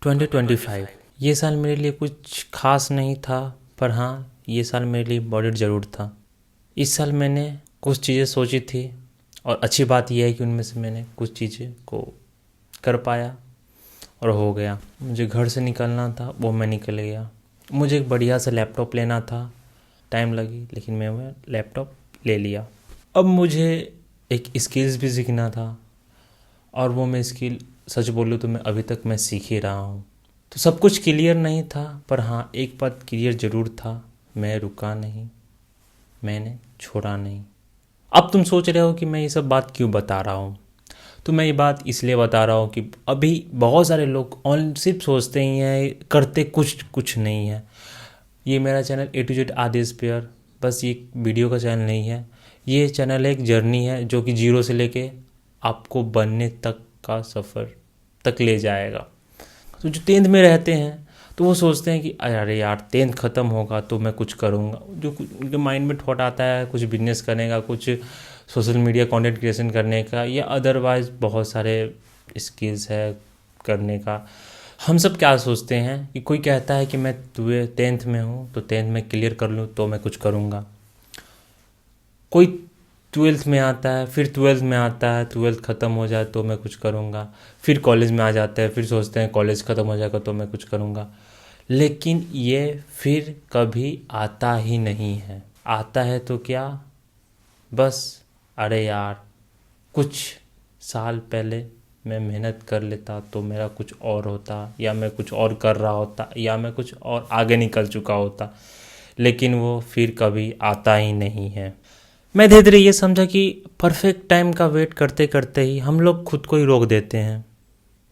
2025 ये साल मेरे लिए कुछ खास नहीं था, पर हाँ ये साल मेरे लिए इम्पॉर्टेंट ज़रूर था। इस साल मैंने कुछ चीज़ें सोची थी और अच्छी बात यह है कि उनमें से मैंने कुछ चीज़ें को कर पाया और हो गया। मुझे घर से निकलना था, वो मैं निकल गया। मुझे एक बढ़िया सा लैपटॉप लेना था, टाइम लगी लेकिन मैं वो लैपटॉप ले लिया। अब मुझे एक स्किल्स भी सीखना था और वो मैं स्किल सच बोलूँ तो मैं अभी तक मैं सीख ही रहा हूँ। तो सब कुछ क्लियर नहीं था, पर हाँ एक बात क्लियर ज़रूर था, मैं रुका नहीं, मैंने छोड़ा नहीं। अब तुम सोच रहे हो कि मैं ये सब बात क्यों बता रहा हूँ, तो मैं ये बात इसलिए बता रहा हूँ कि अभी बहुत सारे लोग ऑन सिर्फ सोचते ही हैं, करते कुछ नहीं है। ये मेरा channel A to Z Adesh पेयर बस ये वीडियो का चैनल नहीं है, ये चैनल एक जर्नी है जो कि जीरो से लेके आपको बनने तक का सफ़र तक ले जाएगा। तो जो 10th में रहते हैं तो वो सोचते हैं कि अरे यार 10th ख़त्म होगा तो मैं कुछ करूँगा, जो उनके माइंड में थॉट आता है कुछ बिजनेस करने का, कुछ सोशल मीडिया कंटेंट क्रिएशन करने का, या अदरवाइज बहुत सारे स्किल्स है करने का। हम सब क्या सोचते हैं कि कोई कहता है कि मैं 10th में हूँ तो 10th में क्लियर कर लूँ तो मैं कुछ करूँगा। कोई 12th में आता है, फिर 12th में आता है, 12th ख़त्म हो जाए तो मैं कुछ करूँगा, फिर कॉलेज में आ जाते हैं, फिर सोचते हैं कॉलेज ख़त्म हो जाएगा तो मैं कुछ करूँगा। लेकिन ये फिर कभी आता ही नहीं है। आता है तो क्या, बस अरे यार कुछ साल पहले मैं मेहनत कर लेता तो मेरा कुछ और होता, या मैं कुछ और कर रहा होता, या मैं कुछ और आगे निकल चुका होता। लेकिन वो फिर कभी आता ही नहीं है। मैं धीरे धीरे ये समझा कि परफेक्ट टाइम का वेट करते करते ही हम लोग खुद को ही रोक देते हैं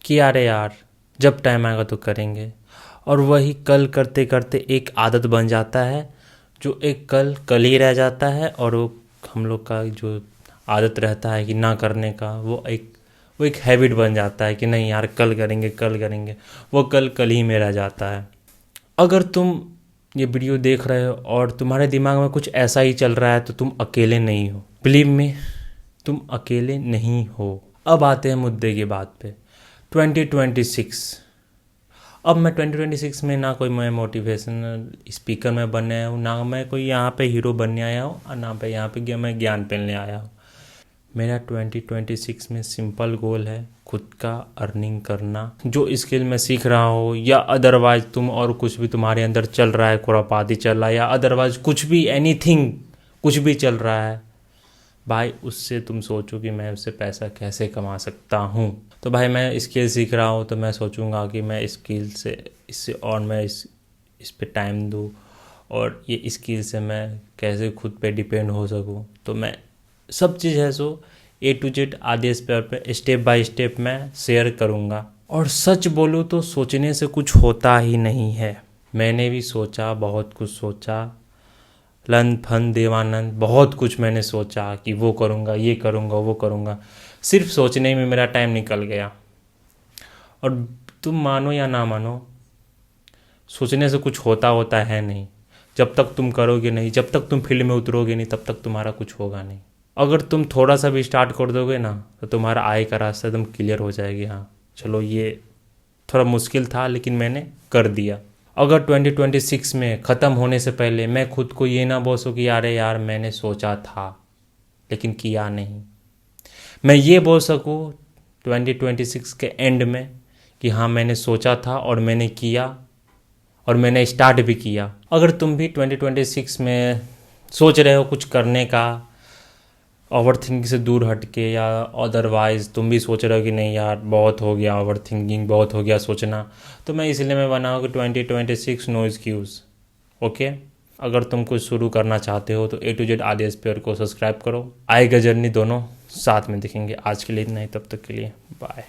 कि अरे यार जब टाइम आएगा तो करेंगे, और वही कल करते करते एक आदत बन जाता है, जो एक कल ही रह जाता है। और वो हम लोग का जो आदत रहता है कि ना करने का, वो एक हैबिट बन जाता है कि नहीं यार कल करेंगे, वो कल ही में रह जाता है। अगर तुम ये वीडियो देख रहे हो और तुम्हारे दिमाग में कुछ ऐसा ही चल रहा है तो तुम अकेले नहीं हो, बिलीव मी, तुम अकेले नहीं हो। अब आते हैं मुद्दे की बात पे, 2026। अब मैं 2026 में ना कोई मैं मोटिवेशनल स्पीकर में बनने आया हूँ, ना मैं कोई यहाँ पे हीरो बनने आया हूँ, और ना पे यहाँ पे मैं ज्ञान पेलने आया हूँ। मेरा 2026 में सिंपल गोल है खुद का अर्निंग करना। जो स्किल मैं सीख रहा हूँ, या अदरवाइज तुम और कुछ भी तुम्हारे अंदर चल रहा है, खुरापाती चल रहा है, या अदरवाइज कुछ भी एनीथिंग कुछ भी चल रहा है भाई, उससे तुम सोचो कि मैं उससे पैसा कैसे कमा सकता हूँ। तो भाई मैं स्किल सीख रहा हूँ तो मैं सोचूंगा कि मैं स्किल से इससे और मैं इस पे टाइम दूँ, और ये स्किल से मैं कैसे खुद पे डिपेंड हो सकूँ। तो मैं सब चीज़ है सो A to Z आदेश पे स्टेप बाय स्टेप मैं शेयर करूँगा। और सच बोलूँ तो सोचने से कुछ होता ही नहीं है। मैंने भी सोचा, बहुत कुछ सोचा, लन फन देवानंद, बहुत कुछ मैंने सोचा कि वो करूँगा, ये करूँगा, वो करूँगा। सिर्फ सोचने में मेरा टाइम निकल गया। और तुम मानो या ना मानो, सोचने से कुछ होता है नहीं। जब तक तुम करोगे नहीं, जब तक तुम फील्ड में उतरोगे नहीं, तब तक तुम्हारा कुछ होगा नहीं। अगर तुम थोड़ा सा भी स्टार्ट कर दोगे ना तो तुम्हारा आय का रास्ता एकदम क्लियर हो जाएगी। हाँ चलो ये थोड़ा मुश्किल था लेकिन मैंने कर दिया। अगर 2026 में ख़त्म होने से पहले मैं खुद को ये ना बोल सकूँ कि अरे यार मैंने सोचा था लेकिन किया नहीं, मैं ये बोल सकूँ 2026 के एंड में कि हाँ मैंने सोचा था और मैंने किया, और मैंने स्टार्ट भी किया। अगर तुम भी 2026 में सोच रहे हो कुछ करने का, ओवर थिंकिंग से दूर हट के, या अदरवाइज़ तुम भी सोच रहे हो कि नहीं यार बहुत हो गया ओवर थिंकिंग, बहुत हो गया सोचना, तो मैं इसलिए मैं बनाऊँ कि 2026 नो एक्सक्यूज़। ओके, अगर तुम कुछ शुरू करना चाहते हो तो A to Z आदेश पेयर को सब्सक्राइब करो। आएगा जर्नी, दोनों साथ में दिखेंगे। आज के लिए इतना ही, तब तक के लिए बाय।